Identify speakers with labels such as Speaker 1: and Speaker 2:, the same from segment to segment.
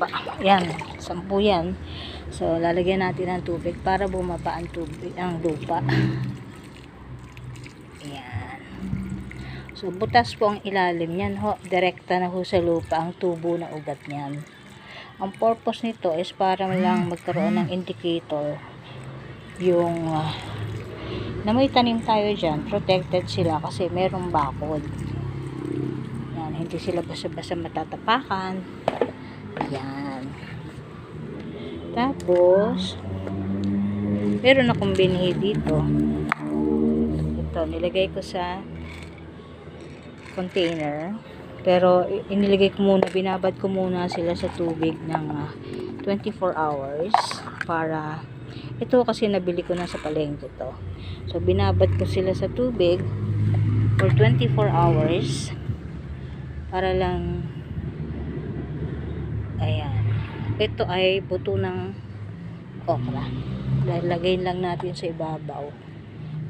Speaker 1: lupa. Yan, 10 yan. So, lalagyan natin ng tubig para bumaba ang tubig, ang lupa. Yan. So, butas po ang ilalim niyan ho. Direkta na ho sa lupa ang tubo na ugat niyan. Ang purpose nito is para lang magkaroon ng indicator yung na may tanim tayo dyan, protected sila kasi merong bakod. Yan, hindi sila basta-basta matatapakan. Yan. Tapos, meron akong binhi dito. Ito, nilagay ko sa container. Pero, inilagay ko muna, binabad ko muna sila sa tubig ng 24 hours para, ito kasi nabili ko na sa palengke to. So, binabad ko sila sa tubig for 24 hours para lang, ayan. Ito ay buto ng okra. Lalagay lang natin sa ibabaw.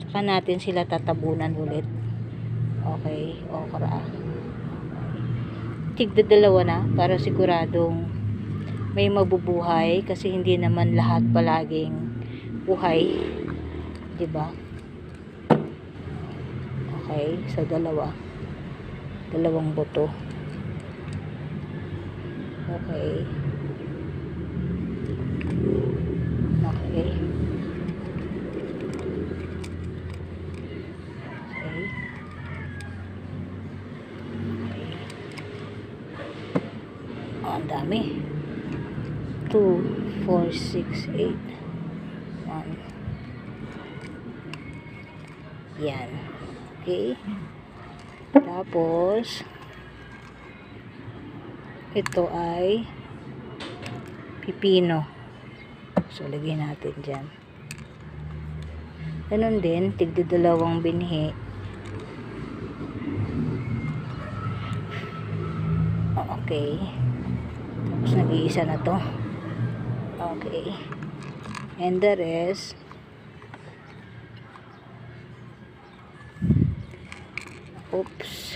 Speaker 1: Saka natin sila tatabunan ulit. Okay, okra. Tigda dalawa na para siguradong may mabubuhay kasi hindi naman lahat palaging buhay. 'Di ba? Okay, so dalawang buto. Okay. Okay. Okay. Oh, ang dami. 2, 4, 6, 8. 1. Yan. Okay. Tapos, ito ay pipino. So, lagyan natin dyan. Ganun din, tigda dalawang binhi. Okay. Tapos, nag-iisa na to. Okay. And the rest, oops.